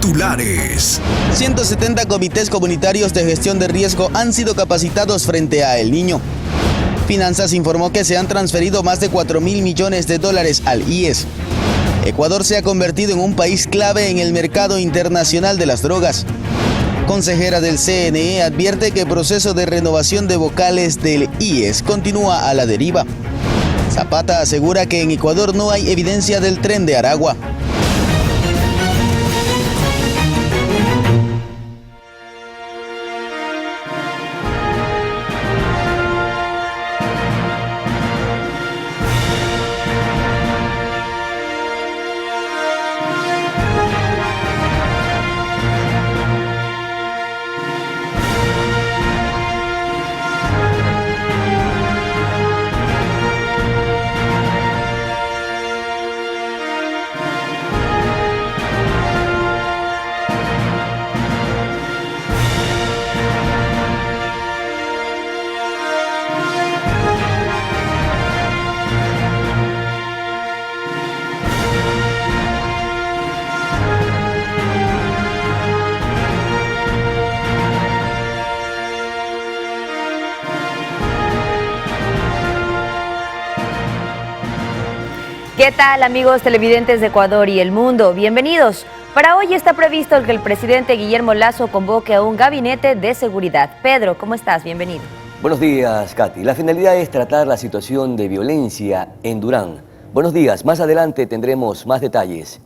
Titulares. 170 comités comunitarios de gestión de riesgo han sido capacitados frente a El Niño. Finanzas informó que se han transferido más de 4.000 millones de dólares al IES. Ecuador se ha convertido en un país clave en el mercado internacional de las drogas. Consejera del CNE advierte que el proceso de renovación de vocales del IES continúa a la deriva. Zapata asegura que en Ecuador no hay evidencia del tren de Aragua. ¿Qué tal, amigos televidentes de Ecuador y el mundo? Bienvenidos. Para hoy está previsto que el presidente Guillermo Lasso convoque a un gabinete de seguridad. Pedro, ¿cómo estás? Bienvenido. Buenos días, Katy. La finalidad es tratar la situación de violencia en Durán. Buenos días. Más adelante tendremos más detalles.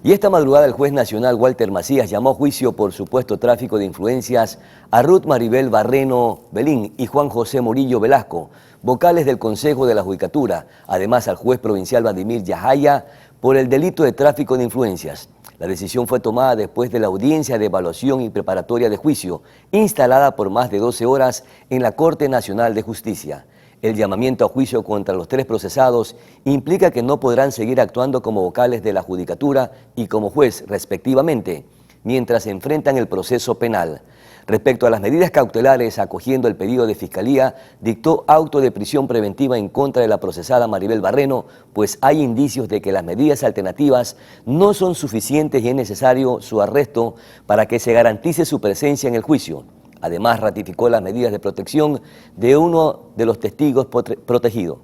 Y esta madrugada el juez nacional Walter Macías llamó a juicio por supuesto tráfico de influencias a Ruth Maribel Barreno Belín y Juan José Murillo Velasco, vocales del Consejo de la Judicatura, además al juez provincial Vladimir Yahaya por el delito de tráfico de influencias. La decisión fue tomada después de la audiencia de evaluación y preparatoria de juicio, instalada por más de 12 horas en la Corte Nacional de Justicia. El llamamiento a juicio contra los 3 procesados implica que no podrán seguir actuando como vocales de la Judicatura y como juez, respectivamente, mientras enfrentan el proceso penal. Respecto a las medidas cautelares, acogiendo el pedido de Fiscalía, dictó auto de prisión preventiva en contra de la procesada Maribel Barreno, pues hay indicios de que las medidas alternativas no son suficientes y es necesario su arresto para que se garantice su presencia en el juicio. Además, ratificó las medidas de protección de uno de los testigos protegidos.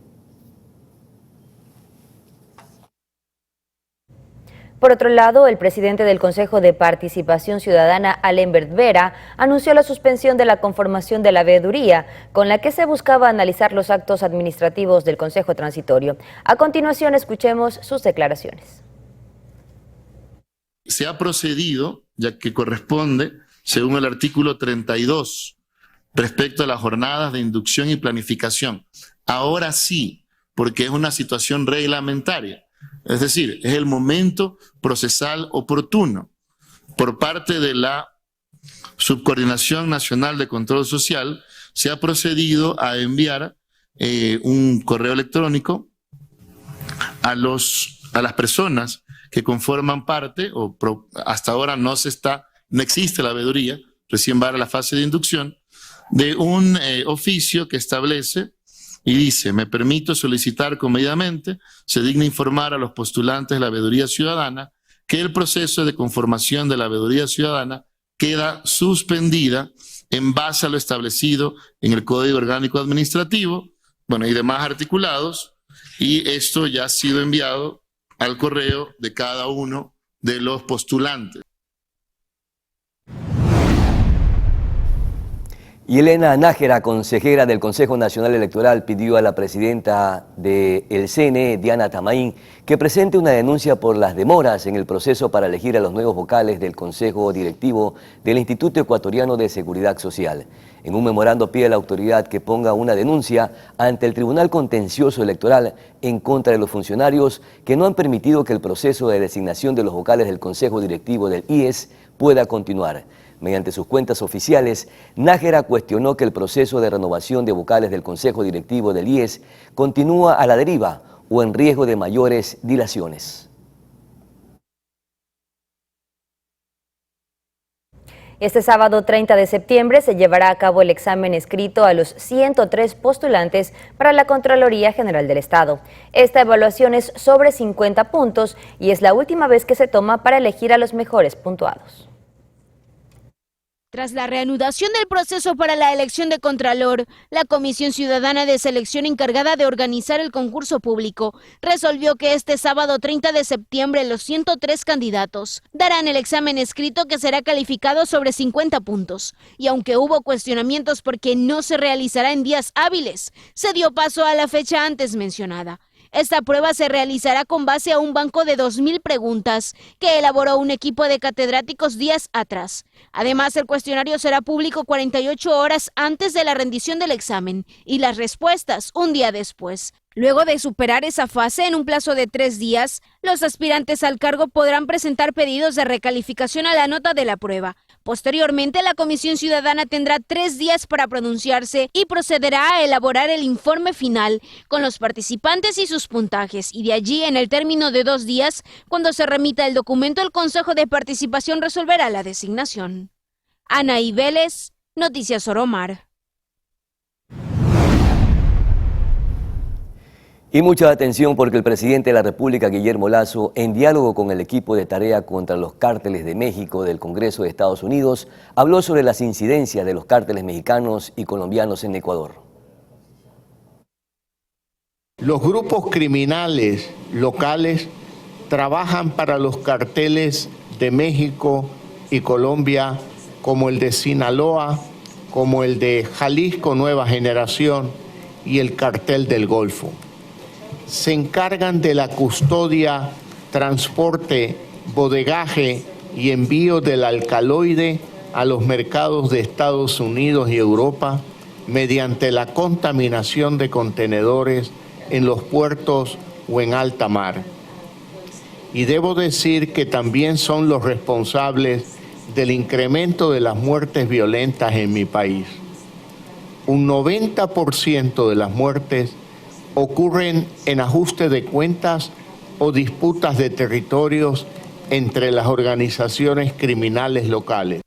Por otro lado, el presidente del Consejo de Participación Ciudadana, Alenbert Vera, anunció la suspensión de la conformación de la veeduría, con la que se buscaba analizar los actos administrativos del Consejo Transitorio. A continuación, escuchemos sus declaraciones. Se ha procedido, ya que corresponde, según el artículo 32, respecto a las jornadas de inducción y planificación. Ahora sí, porque es una situación reglamentaria. Es decir, es el momento procesal oportuno por parte de la Subcoordinación Nacional de Control Social. Se ha procedido a enviar un correo electrónico a las personas que conforman parte, hasta ahora no existe la veeduría, recién va a la fase de inducción, de un oficio que establece y dice: me permito solicitar comedidamente, se digna informar a los postulantes de la veeduría ciudadana que el proceso de conformación de la veeduría ciudadana queda suspendida en base a lo establecido en el Código Orgánico Administrativo, y demás articulados, y esto ya ha sido enviado al correo de cada uno de los postulantes. Y Elena Nájera, consejera del Consejo Nacional Electoral, pidió a la presidenta del CNE, Diana Tamaín, que presente una denuncia por las demoras en el proceso para elegir a los nuevos vocales del Consejo Directivo del Instituto Ecuatoriano de Seguridad Social. En un memorando pide a la autoridad que ponga una denuncia ante el Tribunal Contencioso Electoral en contra de los funcionarios que no han permitido que el proceso de designación de los vocales del Consejo Directivo del IES pueda continuar. Mediante sus cuentas oficiales, Nájera cuestionó que el proceso de renovación de vocales del Consejo Directivo del IES continúa a la deriva o en riesgo de mayores dilaciones. Este sábado 30 de septiembre se llevará a cabo el examen escrito a los 103 postulantes para la Contraloría General del Estado. Esta evaluación es sobre 50 puntos y es la última vez que se toma para elegir a los mejores puntuados. Tras la reanudación del proceso para la elección de Contralor, la Comisión Ciudadana de Selección encargada de organizar el concurso público resolvió que este sábado 30 de septiembre los 103 candidatos darán el examen escrito que será calificado sobre 50 puntos. Y aunque hubo cuestionamientos porque no se realizará en días hábiles, se dio paso a la fecha antes mencionada. Esta prueba se realizará con base a un banco de 2.000 preguntas que elaboró un equipo de catedráticos días atrás. Además, el cuestionario será público 48 horas antes de la rendición del examen y las respuestas un día después. Luego de superar esa fase en un plazo de 3 días, los aspirantes al cargo podrán presentar pedidos de recalificación a la nota de la prueba. Posteriormente, la Comisión Ciudadana tendrá 3 días para pronunciarse y procederá a elaborar el informe final con los participantes y sus puntajes. Y de allí, en el término de 2 días, cuando se remita el documento, el Consejo de Participación resolverá la designación. Anaí Vélez, Noticias Oromar. Y mucha atención porque el presidente de la República, Guillermo Lasso, en diálogo con el equipo de tarea contra los cárteles de México del Congreso de Estados Unidos, habló sobre las incidencias de los cárteles mexicanos y colombianos en Ecuador. Los grupos criminales locales trabajan para los carteles de México y Colombia, como el de Sinaloa, como el de Jalisco Nueva Generación y el cartel del Golfo. Se encargan de la custodia, transporte, bodegaje y envío del alcaloide a los mercados de Estados Unidos y Europa mediante la contaminación de contenedores en los puertos o en alta mar. Y debo decir que también son los responsables del incremento de las muertes violentas en mi país. Un 90% de las muertes ocurren en ajuste de cuentas o disputas de territorios entre las organizaciones criminales locales.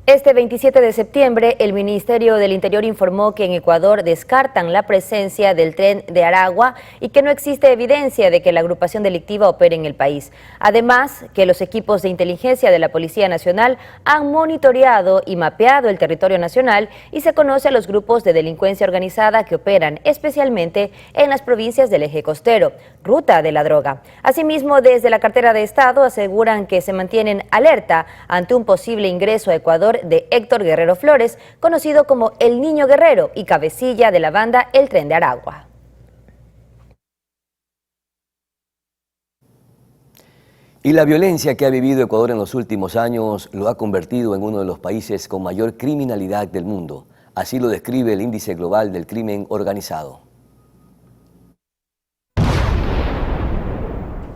Este 27 de septiembre, el Ministerio del Interior informó que en Ecuador descartan la presencia del Tren de Aragua y que no existe evidencia de que la agrupación delictiva opere en el país. Además, que los equipos de inteligencia de la Policía Nacional han monitoreado y mapeado el territorio nacional y se conoce a los grupos de delincuencia organizada que operan especialmente en las provincias del eje costero, ruta de la droga. Asimismo, desde la cartera de Estado aseguran que se mantienen alerta ante un posible ingreso a Ecuador de Héctor Guerrero Flores, conocido como el Niño Guerrero y cabecilla de la banda El Tren de Aragua. Y la violencia que ha vivido Ecuador en los últimos años lo ha convertido en uno de los países con mayor criminalidad del mundo. Así lo describe el Índice Global del Crimen Organizado.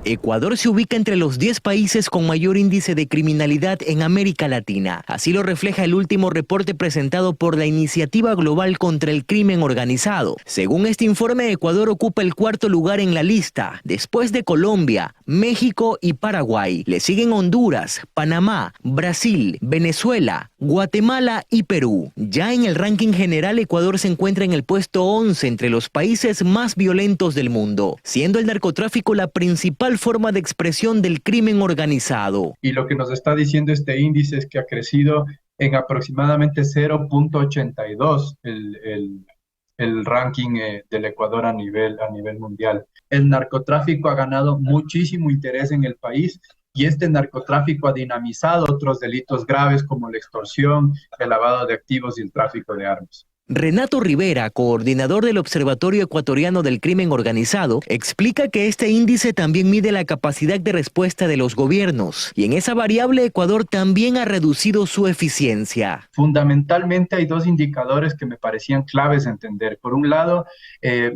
Ecuador se ubica entre los 10 países con mayor índice de criminalidad en América Latina. Así lo refleja el último reporte presentado por la Iniciativa Global contra el Crimen Organizado. Según este informe, Ecuador ocupa el 4º lugar en la lista, después de Colombia, México y Paraguay. Le siguen Honduras, Panamá, Brasil, Venezuela, Guatemala y Perú. Ya en el ranking general, Ecuador se encuentra en el puesto 11 entre los países más violentos del mundo, siendo el narcotráfico la principal forma de expresión del crimen organizado. Y lo que nos está diciendo este índice es que ha crecido en aproximadamente 0.82 el ranking del Ecuador a nivel mundial. El narcotráfico ha ganado muchísimo interés en el país y este narcotráfico ha dinamizado otros delitos graves como la extorsión, el lavado de activos y el tráfico de armas. Renato Rivera, coordinador del Observatorio Ecuatoriano del Crimen Organizado, explica que este índice también mide la capacidad de respuesta de los gobiernos y en esa variable Ecuador también ha reducido su eficiencia. Fundamentalmente hay 2 indicadores que me parecían claves a entender. Por un lado,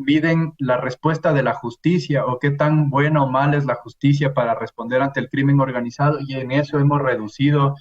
miden la respuesta de la justicia o qué tan buena o mala es la justicia para responder ante el crimen organizado y en eso hemos reducido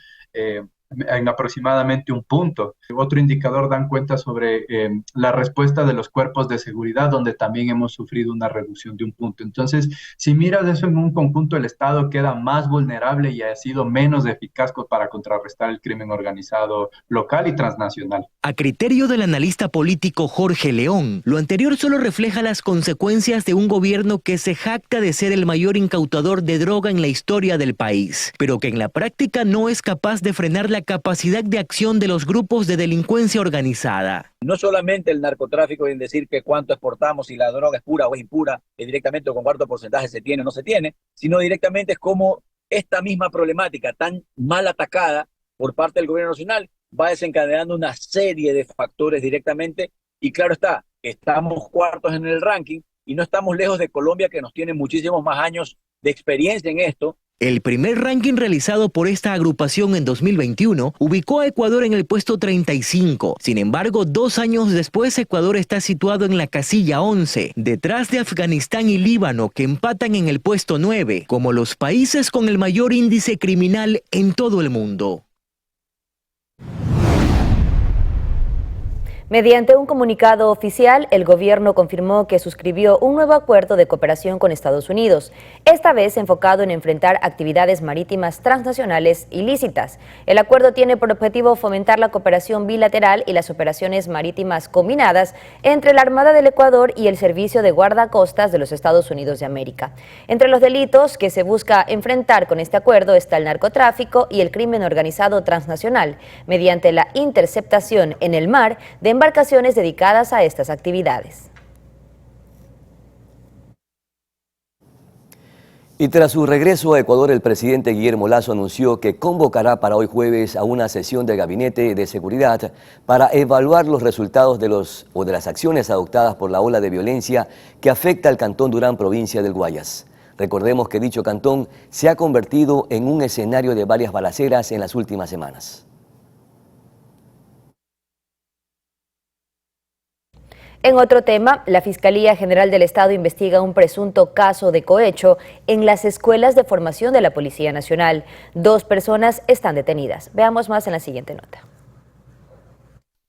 en aproximadamente 1 punto. Otro indicador dan cuenta sobre la respuesta de los cuerpos de seguridad, donde también hemos sufrido una reducción de 1 punto. Entonces, si miras eso en un conjunto, el Estado queda más vulnerable y ha sido menos eficaz para contrarrestar el crimen organizado local y transnacional. A criterio del analista político Jorge León, lo anterior solo refleja las consecuencias de un gobierno que se jacta de ser el mayor incautador de droga en la historia del país, pero que en la práctica no es capaz de frenar la capacidad de acción de los grupos de delincuencia organizada. No solamente el narcotráfico en decir que cuánto exportamos, si la droga es pura o es impura, directamente con cuánto porcentaje se tiene o no se tiene, sino directamente es como esta misma problemática tan mal atacada por parte del gobierno nacional va desencadenando una serie de factores directamente, y claro está, estamos cuartos en el ranking y no estamos lejos de Colombia, que nos tiene muchísimos más años de experiencia en esto. El primer ranking realizado por esta agrupación en 2021 ubicó a Ecuador en el puesto 35. Sin embargo, 2 años después, Ecuador está situado en la casilla 11, detrás de Afganistán y Líbano, que empatan en el puesto 9, como los países con el mayor índice criminal en todo el mundo. Mediante un comunicado oficial, el gobierno confirmó que suscribió un nuevo acuerdo de cooperación con Estados Unidos, esta vez enfocado en enfrentar actividades marítimas transnacionales ilícitas. El acuerdo tiene por objetivo fomentar la cooperación bilateral y las operaciones marítimas combinadas entre la Armada del Ecuador y el Servicio de Guardacostas de los Estados Unidos de América. Entre los delitos que se busca enfrentar con este acuerdo está el narcotráfico y el crimen organizado transnacional, mediante la interceptación en el mar de embarcaciones dedicadas a estas actividades. Y tras su regreso a Ecuador, el presidente Guillermo Lasso anunció que convocará para hoy jueves a una sesión del Gabinete de Seguridad para evaluar los resultados de las acciones adoptadas por la ola de violencia que afecta al Cantón Durán, provincia del Guayas. Recordemos que dicho cantón se ha convertido en un escenario de varias balaceras en las últimas semanas. En otro tema, la Fiscalía General del Estado investiga un presunto caso de cohecho en las escuelas de formación de la Policía Nacional. 2 personas están detenidas. Veamos más en la siguiente nota.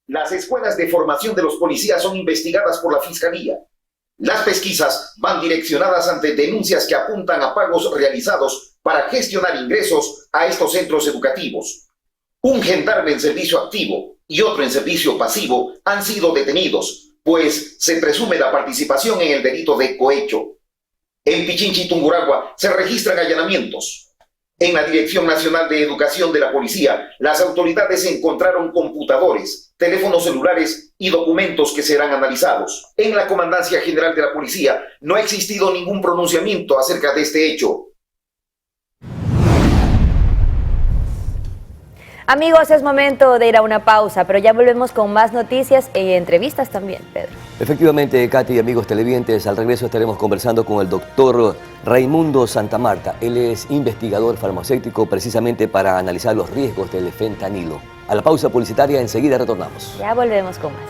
Las escuelas de formación de los policías son investigadas por la Fiscalía. Las pesquisas van direccionadas ante denuncias que apuntan a pagos realizados para gestionar ingresos a estos centros educativos. Un gendarme en servicio activo y otro en servicio pasivo han sido detenidos, pues se presume la participación en el delito de cohecho. En Pichincha y Tungurahua se registran allanamientos. En la Dirección Nacional de Educación de la Policía, las autoridades encontraron computadores, teléfonos celulares y documentos que serán analizados. En la Comandancia General de la Policía no ha existido ningún pronunciamiento acerca de este hecho. Amigos, es momento de ir a una pausa, pero ya volvemos con más noticias y entrevistas también, Pedro. Efectivamente, Katy y amigos televidentes, al regreso estaremos conversando con el doctor Raimundo Santamarta. Él es investigador farmacéutico precisamente para analizar los riesgos del fentanilo. A la pausa publicitaria, enseguida retornamos. Ya volvemos con más.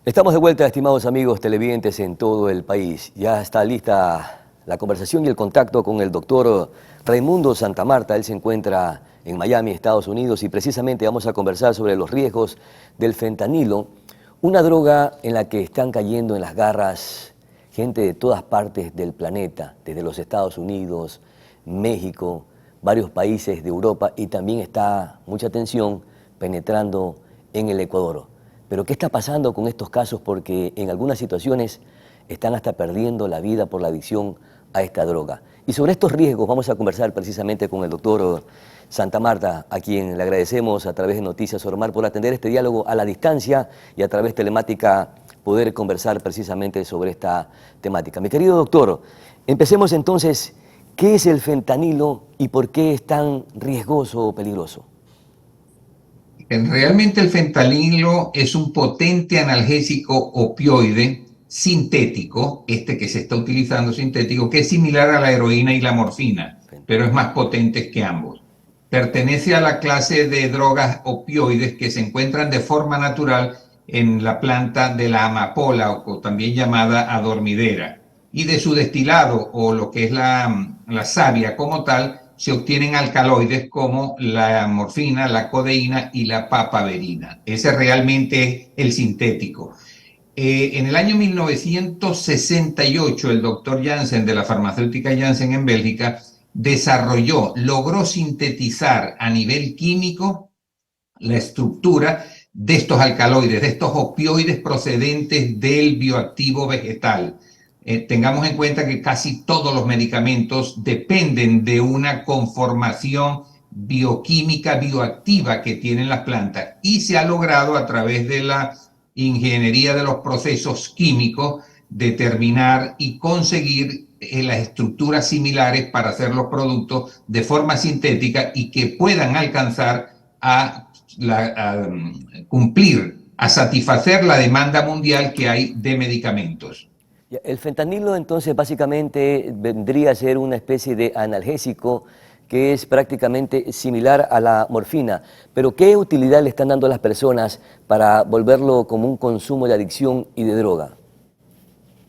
Estamos de vuelta, estimados amigos televidentes en todo el país. Ya está lista la conversación y el contacto con el doctor Raimundo Santamarta. Él se encuentra en Miami, Estados Unidos, y precisamente vamos a conversar sobre los riesgos del fentanilo, una droga en la que están cayendo en las garras gente de todas partes del planeta, desde los Estados Unidos, México, varios países de Europa, y también está mucha atención penetrando en el Ecuador. Pero ¿qué está pasando con estos casos? Porque en algunas situaciones están hasta perdiendo la vida por la adicción a esta droga. Y sobre estos riesgos vamos a conversar precisamente con el doctor Santamarta, a quien le agradecemos a través de Noticias Ormar por atender este diálogo a la distancia y a través telemática poder conversar precisamente sobre esta temática. Mi querido doctor, empecemos entonces. ¿Qué es el fentanilo y por qué es tan riesgoso o peligroso? Realmente el fentanilo es un potente analgésico opioide sintético, este que se está utilizando sintético, que es similar a la heroína y la morfina, pero es más potente que ambos. Pertenece a la clase de drogas opioides que se encuentran de forma natural en la planta de la amapola, o también llamada adormidera. Y de su destilado, o lo que es la savia como tal, se obtienen alcaloides como la morfina, la codeína y la papaverina. Ese realmente es el sintético. En el año 1968, el doctor Janssen de la farmacéutica Janssen en Bélgica logró sintetizar a nivel químico la estructura de estos alcaloides, de estos opioides procedentes del bioactivo vegetal. Tengamos en cuenta que casi todos los medicamentos dependen de una conformación bioquímica bioactiva que tienen las plantas, y se ha logrado a través de la ingeniería de los procesos químicos determinar y conseguir las estructuras similares para hacer los productos de forma sintética y que puedan alcanzar a cumplir, a satisfacer la demanda mundial que hay de medicamentos. El fentanilo entonces básicamente vendría a ser una especie de analgésico que es prácticamente similar a la morfina, pero ¿qué utilidad le están dando a las personas para volverlo como un consumo de adicción y de droga?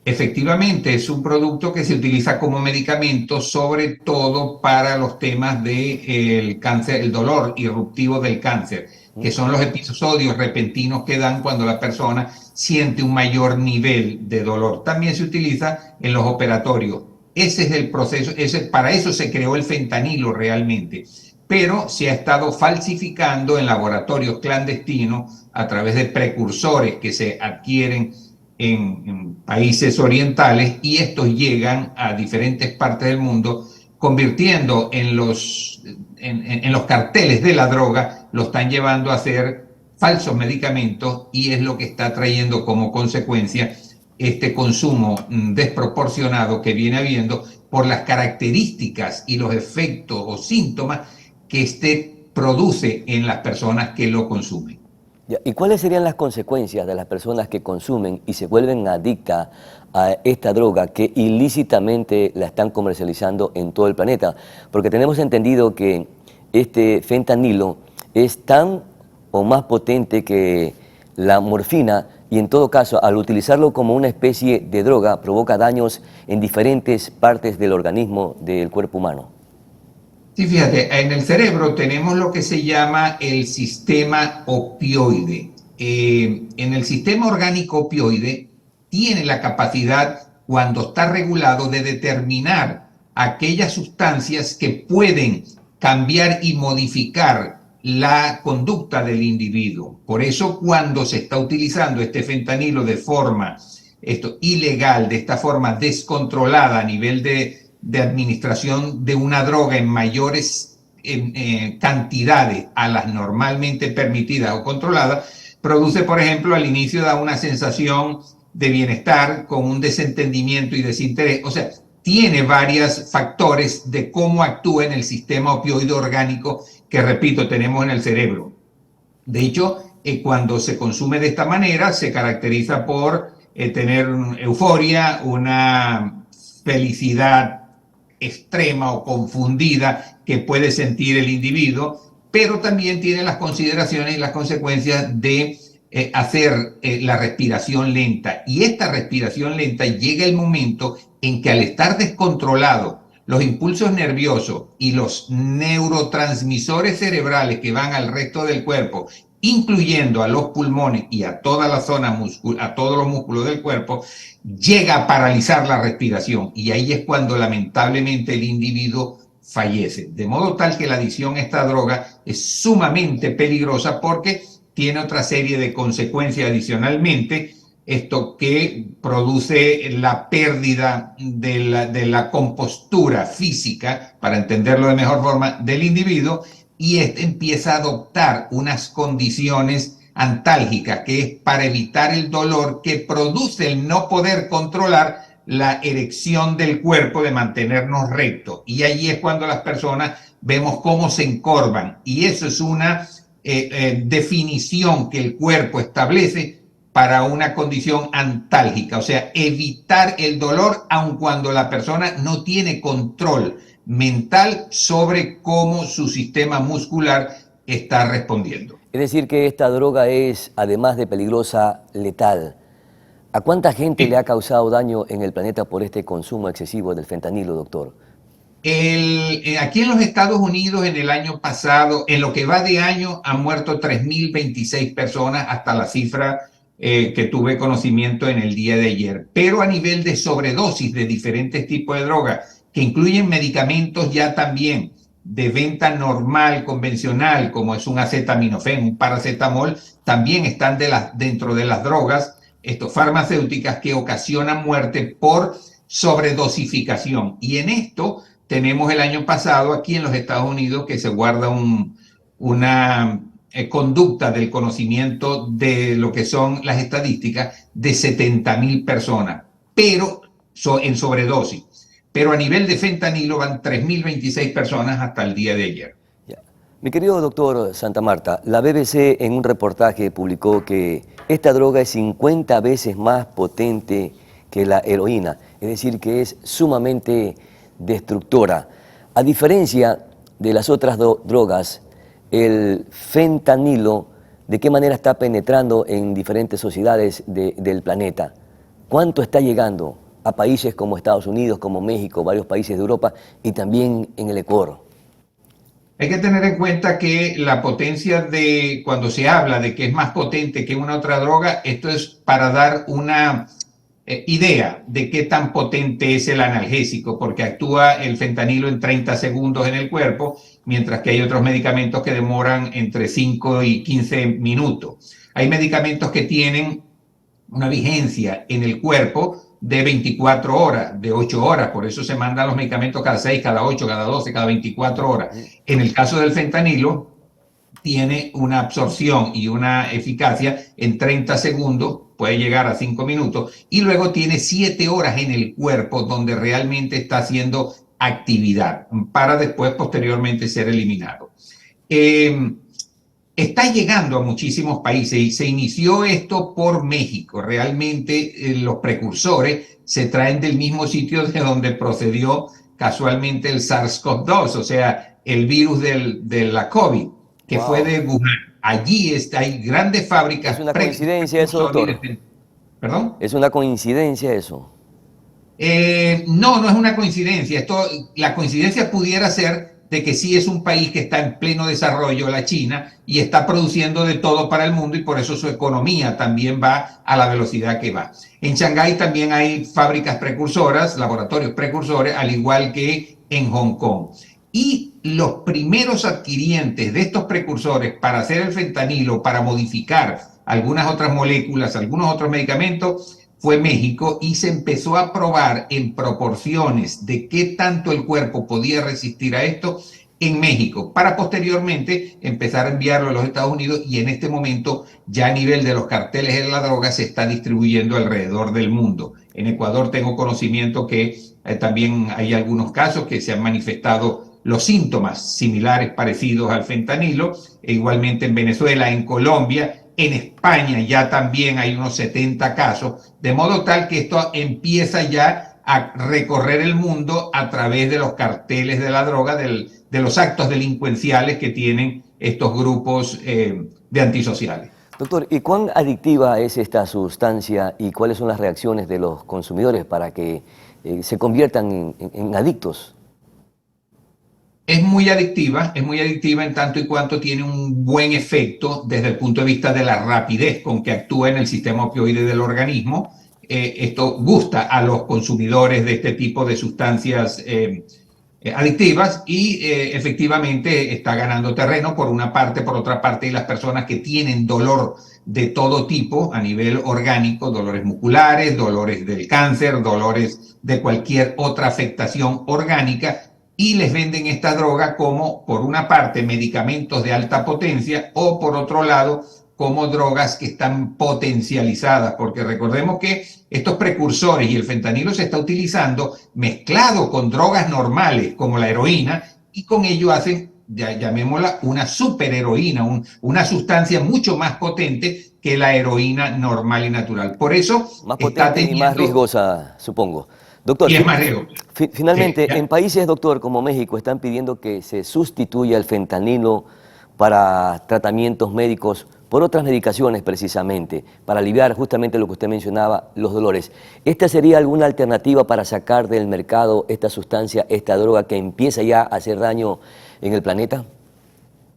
Efectivamente, es un producto que se utiliza como medicamento, sobre todo para los temas del cáncer, el dolor irruptivo del cáncer, que son los episodios repentinos que dan cuando la persona siente un mayor nivel de dolor. También se utiliza en los operatorios. Ese es el proceso, para eso se creó el fentanilo realmente, pero se ha estado falsificando en laboratorios clandestinos a través de precursores que se adquieren en países orientales, y estos llegan a diferentes partes del mundo, convirtiendo en los carteles de la droga, lo están llevando a hacer falsos medicamentos, y es lo que está trayendo como consecuencia este consumo desproporcionado que viene habiendo por las características y los efectos o síntomas que este produce en las personas que lo consumen. ¿Y cuáles serían las consecuencias de las personas que consumen y se vuelven adictas a esta droga que ilícitamente la están comercializando en todo el planeta? Porque tenemos entendido que este fentanilo es tan o más potente que la morfina, y en todo caso, al utilizarlo como una especie de droga, provoca daños en diferentes partes del organismo del cuerpo humano. Sí, fíjate, en el cerebro tenemos lo que se llama el sistema opioide. En el sistema orgánico opioide tiene la capacidad, cuando está regulado, de determinar aquellas sustancias que pueden cambiar y modificar la conducta del individuo. Por eso, cuando se está utilizando este fentanilo de forma ilegal, de esta forma descontrolada a nivel de administración de una droga en mayores cantidades a las normalmente permitidas o controladas, produce, por ejemplo, al inicio da una sensación de bienestar con un desentendimiento y desinterés. O sea, tiene varios factores de cómo actúa en el sistema opioide orgánico que, repito, tenemos en el cerebro. De hecho, cuando se consume de esta manera, se caracteriza por tener euforia, una felicidad extrema o confundida que puede sentir el individuo, pero también tiene las consideraciones y las consecuencias de hacer la respiración lenta. Y esta respiración lenta llega el momento en que, al estar descontrolado, los impulsos nerviosos y los neurotransmisores cerebrales que van al resto del cuerpo, incluyendo a los pulmones y a toda la zona a todos los músculos del cuerpo, llega a paralizar la respiración, y ahí es cuando lamentablemente el individuo fallece. De modo tal que la adicción a esta droga es sumamente peligrosa, porque tiene otra serie de consecuencias adicionalmente, esto que produce la pérdida de la compostura física, para entenderlo de mejor forma, del individuo, y empieza a adoptar unas condiciones antálgicas, que es para evitar el dolor que produce el no poder controlar la erección del cuerpo, de mantenernos rectos. Y allí es cuando las personas vemos cómo se encorvan, y eso es una definición que el cuerpo establece para una condición antálgica, o sea, evitar el dolor aun cuando la persona no tiene control mental sobre cómo su sistema muscular está respondiendo. Es decir, que esta droga es, además de peligrosa, letal. ¿A cuánta gente le ha causado daño en el planeta por este consumo excesivo del fentanilo, doctor? Aquí en los Estados Unidos, en el año pasado, en lo que va de año, han muerto 3.026 personas hasta la cifra que tuve conocimiento en el día de ayer. Pero a nivel de sobredosis de diferentes tipos de drogas, que incluyen medicamentos ya también de venta normal, convencional, como es un acetaminofén, un paracetamol, también están dentro de las drogas farmacéuticas que ocasionan muerte por sobredosificación. Y en esto tenemos el año pasado aquí en los Estados Unidos que se guarda una conducta del conocimiento de lo que son las estadísticas de 70.000 personas, pero en sobredosis. Pero a nivel de fentanilo van 3.026 personas hasta el día de ayer. Mi querido doctor Santa Marta, la BBC en un reportaje publicó que esta droga es 50 veces más potente que la heroína, es decir, que es sumamente destructora. A diferencia de las otras drogas, el fentanilo, ¿de qué manera está penetrando en diferentes sociedades del planeta? ¿Cuánto está llegando a países como Estados Unidos, como México, varios países de Europa y también en el Ecuador? Hay que tener en cuenta que la potencia de, cuando se habla de que es más potente que una otra droga, esto es para dar una idea de qué tan potente es el analgésico, porque actúa el fentanilo en 30 segundos en el cuerpo, mientras que hay otros medicamentos que demoran entre 5 y 15 minutos. Hay medicamentos que tienen una vigencia en el cuerpo de 24 horas, de 8 horas, por eso se mandan los medicamentos cada 6, cada 8, cada 12, cada 24 horas. En el caso del fentanilo, tiene una absorción y una eficacia en 30 segundos, puede llegar a 5 minutos, y luego tiene 7 horas en el cuerpo donde realmente está haciendo actividad para después posteriormente ser eliminado. Está llegando a muchísimos países y se inició esto por México. Realmente los precursores se traen del mismo sitio de donde procedió casualmente el SARS-CoV-2, o sea, el virus de la COVID, que fue de Wuhan. Allí hay grandes fábricas. ¿Es una coincidencia eso, doctor? ¿Perdón? ¿Es una coincidencia eso? No, no es una coincidencia. La coincidencia pudiera ser de que sí es un país que está en pleno desarrollo, la China, y está produciendo de todo para el mundo y por eso su economía también va a la velocidad que va. En Shanghái también hay fábricas precursoras, laboratorios precursores, al igual que en Hong Kong. Y los primeros adquirientes de estos precursores para hacer el fentanilo, para modificar algunas otras moléculas, algunos otros medicamentos, fue México, y se empezó a probar en proporciones de qué tanto el cuerpo podía resistir a esto en México, para posteriormente empezar a enviarlo a los Estados Unidos, y en este momento ya a nivel de los carteles de la droga se está distribuyendo alrededor del mundo. En Ecuador tengo conocimiento que también hay algunos casos que se han manifestado los síntomas similares, parecidos al fentanilo, e igualmente en Venezuela, en Colombia. En España ya también hay unos 70 casos, de modo tal que esto empieza ya a recorrer el mundo a través de los carteles de la droga, de los actos delincuenciales que tienen estos grupos de antisociales. Doctor, ¿y cuán adictiva es esta sustancia y cuáles son las reacciones de los consumidores para que se conviertan en adictos? Es muy adictiva en tanto y cuanto tiene un buen efecto desde el punto de vista de la rapidez con que actúa en el sistema opioide del organismo. Esto gusta a los consumidores de este tipo de sustancias adictivas y efectivamente está ganando terreno por una parte. Por otra parte, las personas que tienen dolor de todo tipo a nivel orgánico, dolores musculares, dolores del cáncer, dolores de cualquier otra afectación orgánica, y les venden esta droga como, por una parte, medicamentos de alta potencia, o por otro lado, como drogas que están potencializadas, porque recordemos que estos precursores y el fentanilo se está utilizando mezclado con drogas normales como la heroína, y con ello hacen llamémosla una superheroína, una sustancia mucho más potente que la heroína normal y natural. Por eso más potente y más riesgosa, supongo. Doctor, y es más riesgoso. Finalmente, en países, doctor, como México, están pidiendo que se sustituya el fentanilo para tratamientos médicos por otras medicaciones precisamente, para aliviar justamente lo que usted mencionaba, los dolores. ¿Esta sería alguna alternativa para sacar del mercado esta sustancia, esta droga que empieza ya a hacer daño en el planeta?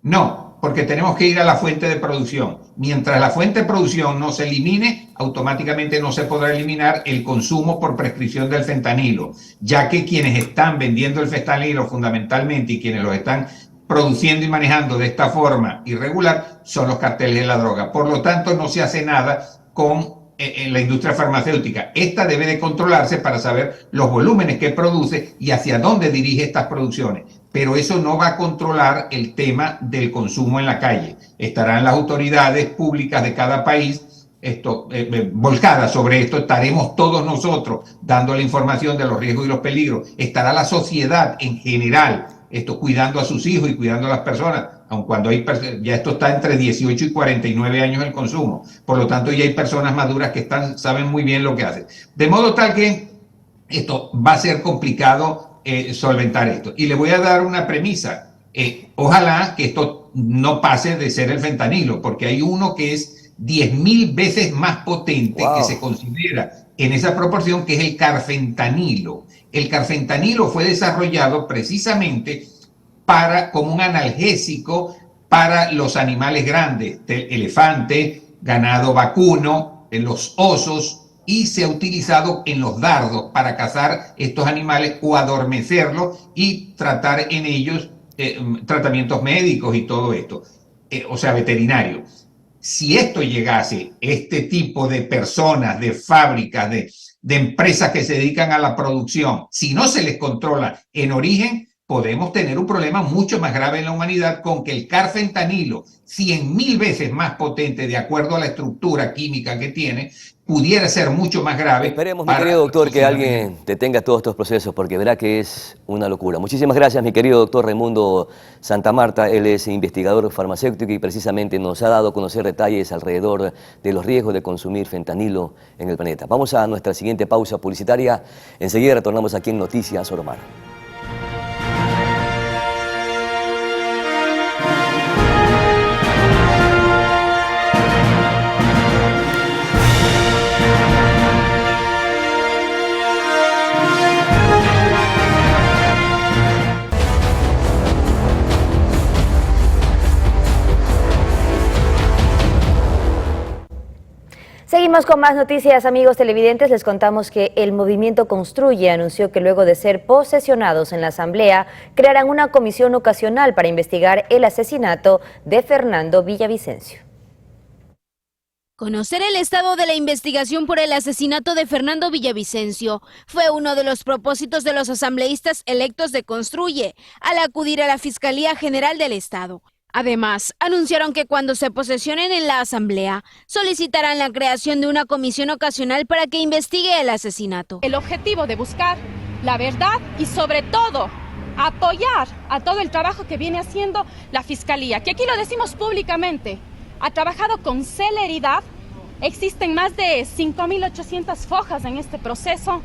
No, porque tenemos que ir a la fuente de producción. Mientras la fuente de producción no se elimine, automáticamente no se podrá eliminar el consumo por prescripción del fentanilo, ya que quienes están vendiendo el fentanilo fundamentalmente y quienes lo están produciendo y manejando de esta forma irregular son los carteles de la droga. Por lo tanto, no se hace nada con la industria farmacéutica. Esta debe de controlarse para saber los volúmenes que produce y hacia dónde dirige estas producciones. Pero eso no va a controlar el tema del consumo en la calle. Estarán las autoridades públicas de cada país volcadas sobre esto. Estaremos todos nosotros dando la información de los riesgos y los peligros. Estará la sociedad en general cuidando a sus hijos y cuidando a las personas, aun cuando ya esto está entre 18 y 49 años el consumo. Por lo tanto, ya hay personas maduras que saben muy bien lo que hacen. De modo tal que esto va a ser complicado solventar esto. Y le voy a dar una premisa. Ojalá que esto no pase de ser el fentanilo, porque hay uno que es 10.000 veces más potente, que se considera en esa proporción, que es el carfentanilo. El carfentanilo fue desarrollado precisamente como un analgésico para los animales grandes, elefante, ganado vacuno, en los osos, y se ha utilizado en los dardos para cazar estos animales o adormecerlos y tratar en ellos tratamientos médicos y todo esto, o sea, veterinario. Si esto llegase, este tipo de personas, de fábricas, de empresas que se dedican a la producción, si no se les controla en origen, podemos tener un problema mucho más grave en la humanidad con que el carfentanilo, 100.000 veces más potente de acuerdo a la estructura química que tiene, pudiera ser mucho más grave. Esperemos, mi querido doctor, que alguien detenga todos estos procesos, porque verá que es una locura. Muchísimas gracias, mi querido doctor Raimundo Santamarta. Él es investigador farmacéutico y precisamente nos ha dado a conocer detalles alrededor de los riesgos de consumir fentanilo en el planeta. Vamos a nuestra siguiente pausa publicitaria. Enseguida retornamos aquí en Noticias Oromar. Seguimos con más noticias, amigos televidentes. Les contamos que el Movimiento Construye anunció que luego de ser posesionados en la Asamblea, crearán una comisión ocasional para investigar el asesinato de Fernando Villavicencio. Conocer el estado de la investigación por el asesinato de Fernando Villavicencio fue uno de los propósitos de los asambleístas electos de Construye al acudir a la Fiscalía General del Estado. Además, anunciaron que cuando se posesionen en la Asamblea, solicitarán la creación de una comisión ocasional para que investigue el asesinato. El objetivo de buscar la verdad y sobre todo apoyar a todo el trabajo que viene haciendo la Fiscalía, que aquí lo decimos públicamente, ha trabajado con celeridad. Existen más de 5.800 fojas en este proceso,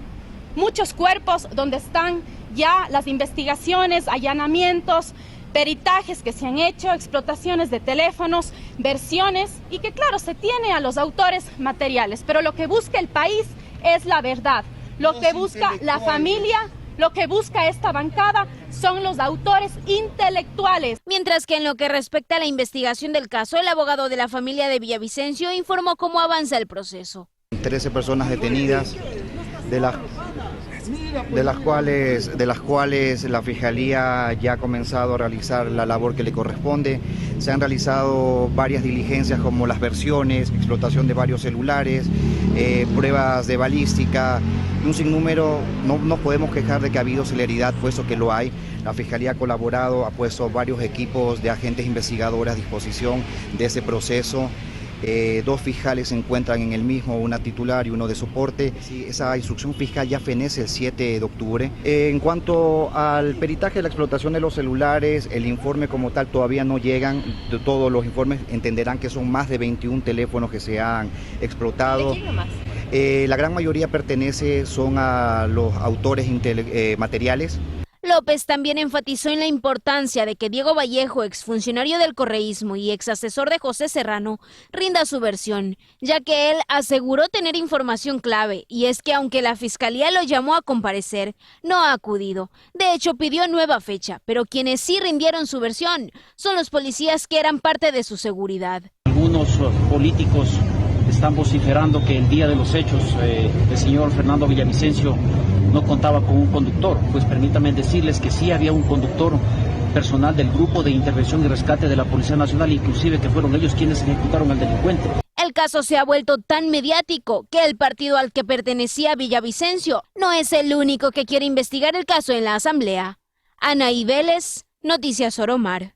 muchos cuerpos donde están ya las investigaciones, allanamientos, peritajes que se han hecho, explotaciones de teléfonos, versiones, y que claro, se tiene a los autores materiales, pero lo que busca el país es la verdad, lo que busca la familia, lo que busca esta bancada son los autores intelectuales. Mientras que en lo que respecta a la investigación del caso, el abogado de la familia de Villavicencio informó cómo avanza el proceso. 13 personas detenidas, de las cuales la Fiscalía ya ha comenzado a realizar la labor que le corresponde. Se han realizado varias diligencias como las versiones, explotación de varios celulares, pruebas de balística, un sinnúmero. No nos podemos quejar de que ha habido celeridad, puesto que lo hay. La Fiscalía ha colaborado, ha puesto varios equipos de agentes investigadores a disposición de ese proceso. 2 fiscales se encuentran en el mismo, una titular y uno de soporte. Sí, esa instrucción fiscal ya fenece el 7 de octubre. En cuanto al peritaje de la explotación de los celulares, el informe como tal todavía no llegan. De todos los informes entenderán que son más de 21 teléfonos que se han explotado. ¿De quién nomás? La gran mayoría son a los autores materiales. López también enfatizó en la importancia de que Diego Vallejo, exfuncionario del correísmo y exasesor de José Serrano, rinda su versión, ya que él aseguró tener información clave, y es que aunque la fiscalía lo llamó a comparecer, no ha acudido. De hecho, pidió nueva fecha, pero quienes sí rindieron su versión son los policías que eran parte de su seguridad. Algunos políticos están vociferando que el día de los hechos el señor Fernando Villavicencio no contaba con un conductor. Pues permítanme decirles que sí había un conductor personal del Grupo de Intervención y Rescate de la Policía Nacional, inclusive que fueron ellos quienes ejecutaron al delincuente. El caso se ha vuelto tan mediático que el partido al que pertenecía Villavicencio no es el único que quiere investigar el caso en la Asamblea. Anaí Vélez, Noticias Oromar.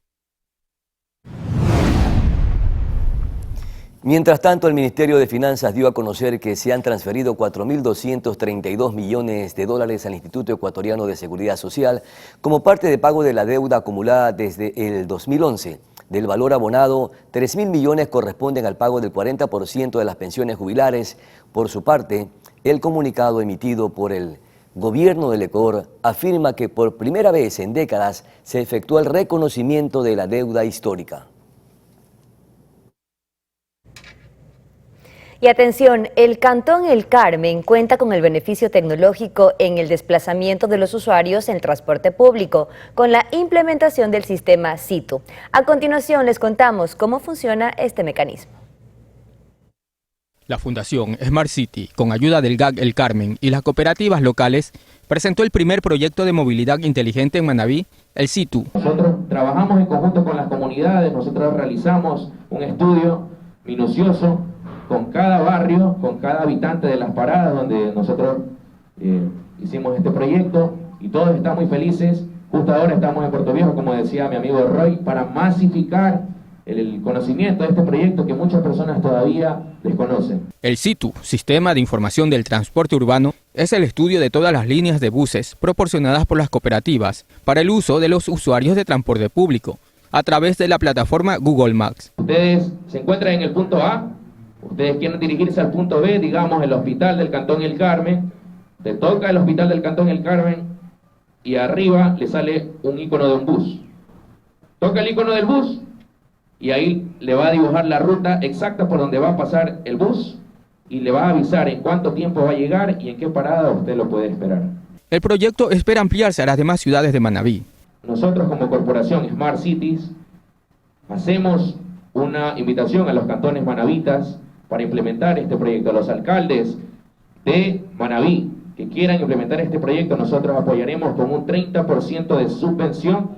Mientras tanto, el Ministerio de Finanzas dio a conocer que se han transferido 4.232 millones de dólares al Instituto Ecuatoriano de Seguridad Social como parte de pago de la deuda acumulada desde el 2011. Del valor abonado, 3.000 millones corresponden al pago del 40% de las pensiones jubilares. Por su parte, el comunicado emitido por el Gobierno del Ecuador afirma que por primera vez en décadas se efectuó el reconocimiento de la deuda histórica. Y atención, el Cantón El Carmen cuenta con el beneficio tecnológico en el desplazamiento de los usuarios en transporte público, con la implementación del sistema CITU. A continuación les contamos cómo funciona este mecanismo. La Fundación Smart City, con ayuda del GAC El Carmen y las cooperativas locales, presentó el primer proyecto de movilidad inteligente en Manabí, el CITU. Nosotros trabajamos en conjunto con las comunidades, nosotros realizamos un estudio minucioso con cada barrio, con cada habitante de las paradas donde nosotros hicimos este proyecto y todos están muy felices. Justo ahora estamos en Puerto Viejo, como decía mi amigo Roy, para masificar el conocimiento de este proyecto que muchas personas todavía desconocen. El CITU, Sistema de Información del Transporte Urbano, es el estudio de todas las líneas de buses proporcionadas por las cooperativas para el uso de los usuarios de transporte público a través de la plataforma Google Maps. Ustedes se encuentran en el punto A, ustedes quieren dirigirse al punto B, digamos el Hospital del Cantón El Carmen, te toca el Hospital del Cantón El Carmen y arriba le sale un icono de un bus. Toca el icono del bus y ahí le va a dibujar la ruta exacta por donde va a pasar el bus y le va a avisar en cuánto tiempo va a llegar y en qué parada usted lo puede esperar. El proyecto espera ampliarse a las demás ciudades de Manabí. Nosotros como corporación Smart Cities hacemos una invitación a los cantones manavitas para implementar este proyecto. A los alcaldes de Manabí que quieran implementar este proyecto, nosotros apoyaremos con un 30% de subvención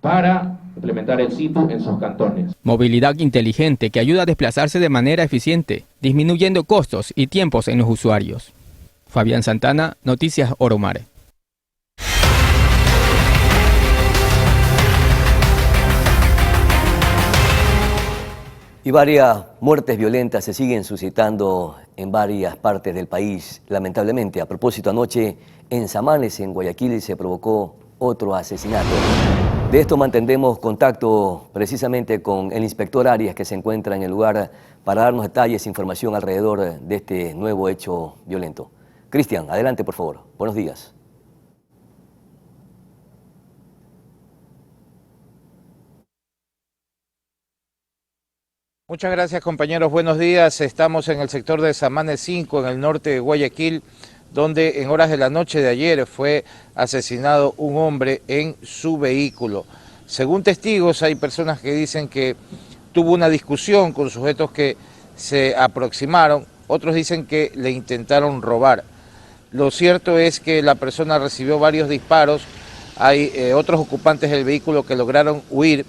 para implementar el CITU en sus cantones. Movilidad inteligente que ayuda a desplazarse de manera eficiente, disminuyendo costos y tiempos en los usuarios. Fabián Santana, Noticias Oromar. Y varias muertes violentas se siguen suscitando en varias partes del país, lamentablemente. A propósito, anoche en Samanes, en Guayaquil, se provocó otro asesinato. De esto mantendremos contacto precisamente con el inspector Arias, que se encuentra en el lugar para darnos detalles e información alrededor de este nuevo hecho violento. Cristian, adelante por favor. Buenos días. Muchas gracias, compañeros. Buenos días. Estamos en el sector de Samanes 5, en el norte de Guayaquil, donde en horas de la noche de ayer fue asesinado un hombre en su vehículo. Según testigos, hay personas que dicen que tuvo una discusión con sujetos que se aproximaron, otros dicen que le intentaron robar. Lo cierto es que la persona recibió varios disparos, hay otros ocupantes del vehículo que lograron huir.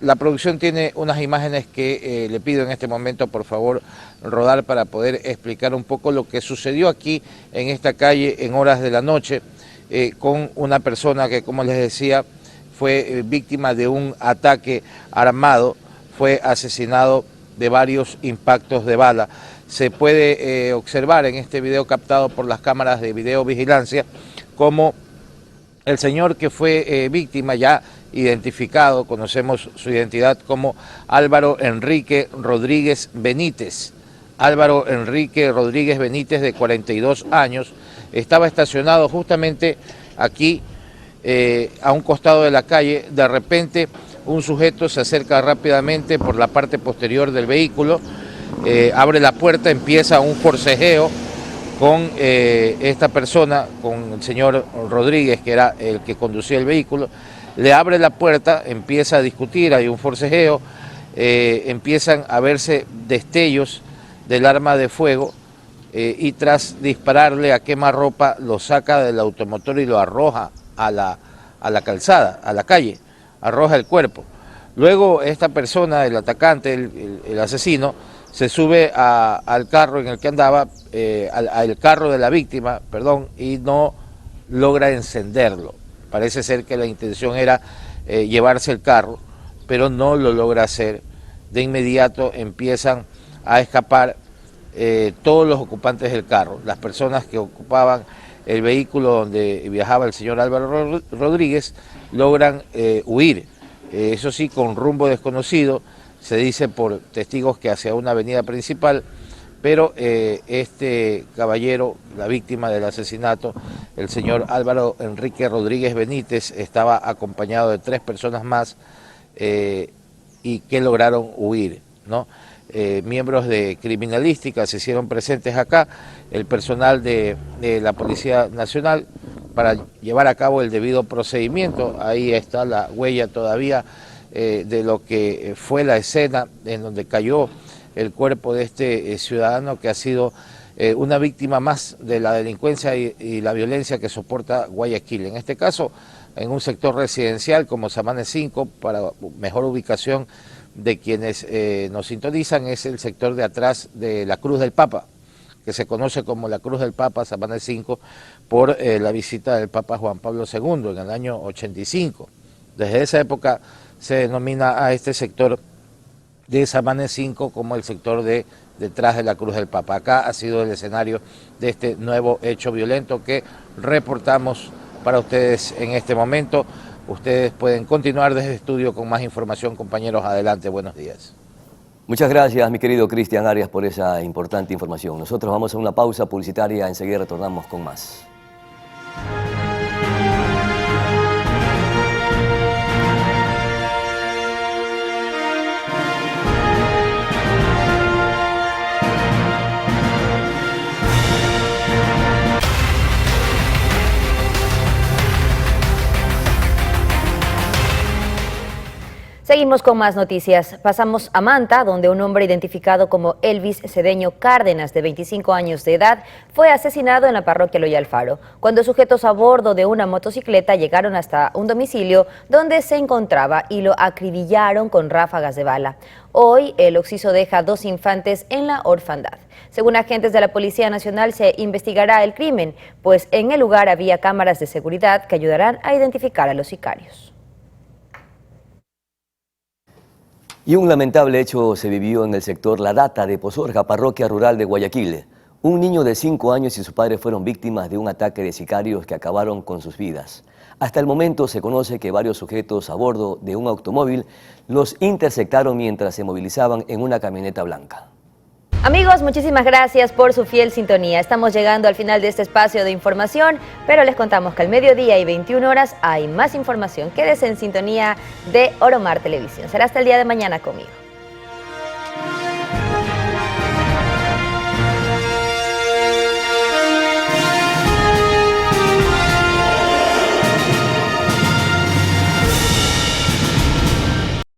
La producción tiene unas imágenes que le pido en este momento, por favor, rodar para poder explicar un poco lo que sucedió aquí en esta calle en horas de la noche con una persona que, como les decía, fue víctima de un ataque armado, fue asesinado de varios impactos de bala. Se puede observar en este video captado por las cámaras de videovigilancia como el señor que fue víctima, ya identificado, conocemos su identidad como Álvaro Enrique Rodríguez Benítez. Álvaro Enrique Rodríguez Benítez, de 42 años, estaba estacionado justamente aquí a un costado de la calle. De repente un sujeto se acerca rápidamente por la parte posterior del vehículo, abre la puerta, empieza un forcejeo con esta persona, con el señor Rodríguez, que era el que conducía el vehículo. Le abre la puerta, empieza a discutir, hay un forcejeo, empiezan a verse destellos del arma de fuego y tras dispararle a quemarropa lo saca del automotor y lo arroja a la calzada, a la calle, arroja el cuerpo. Luego esta persona, el atacante, el asesino, se sube al carro en el que andaba, al carro de la víctima, perdón, y no logra encenderlo. Parece ser que la intención era llevarse el carro, pero no lo logra hacer. De inmediato empiezan a escapar todos los ocupantes del carro, las personas que ocupaban el vehículo donde viajaba el señor Álvaro Rodríguez, logran huir, eso sí, con rumbo desconocido. Se dice por testigos que hacia una avenida principal, pero este caballero, la víctima del asesinato, el señor Álvaro Enrique Rodríguez Benítez, estaba acompañado de 3 personas más y que lograron huir, ¿no? Miembros de criminalística se hicieron presentes acá, el personal de la Policía Nacional, para llevar a cabo el debido procedimiento. Ahí está la huella todavía de lo que fue la escena en donde cayó el cuerpo de este ciudadano que ha sido una víctima más de la delincuencia y la violencia que soporta Guayaquil. En este caso, en un sector residencial como Samanes 5, para mejor ubicación de quienes nos sintonizan, es el sector de atrás de la Cruz del Papa, que se conoce como la Cruz del Papa, Samanes 5, por la visita del Papa Juan Pablo II en el año 85. Desde esa época se denomina a este sector de Samanes 5 como el sector de detrás de la Cruz del Papa. Acá ha sido el escenario de este nuevo hecho violento que reportamos para ustedes en este momento. Ustedes pueden continuar desde el estudio con más información, compañeros. Adelante, buenos días. Muchas gracias, mi querido Cristian Arias, por esa importante información. Nosotros vamos a una pausa publicitaria, enseguida retornamos con más. Seguimos con más noticias. Pasamos a Manta, donde un hombre identificado como Elvis Cedeño Cárdenas, de 25 años de edad, fue asesinado en la parroquia Loya Alfaro, cuando sujetos a bordo de una motocicleta llegaron hasta un domicilio donde se encontraba y lo acribillaron con ráfagas de bala. Hoy, el occiso deja 2 infantes en la orfandad. Según agentes de la Policía Nacional, se investigará el crimen, pues en el lugar había cámaras de seguridad que ayudarán a identificar a los sicarios. Y un lamentable hecho se vivió en el sector La Data de Pozorja, parroquia rural de Guayaquil. Un niño de 5 años y su padre fueron víctimas de un ataque de sicarios que acabaron con sus vidas. Hasta el momento se conoce que varios sujetos a bordo de un automóvil los interceptaron mientras se movilizaban en una camioneta blanca. Amigos, muchísimas gracias por su fiel sintonía. Estamos llegando al final de este espacio de información, pero les contamos que al mediodía y 21 horas hay más información. Quédese en sintonía de Oromar Televisión. Será hasta el día de mañana conmigo.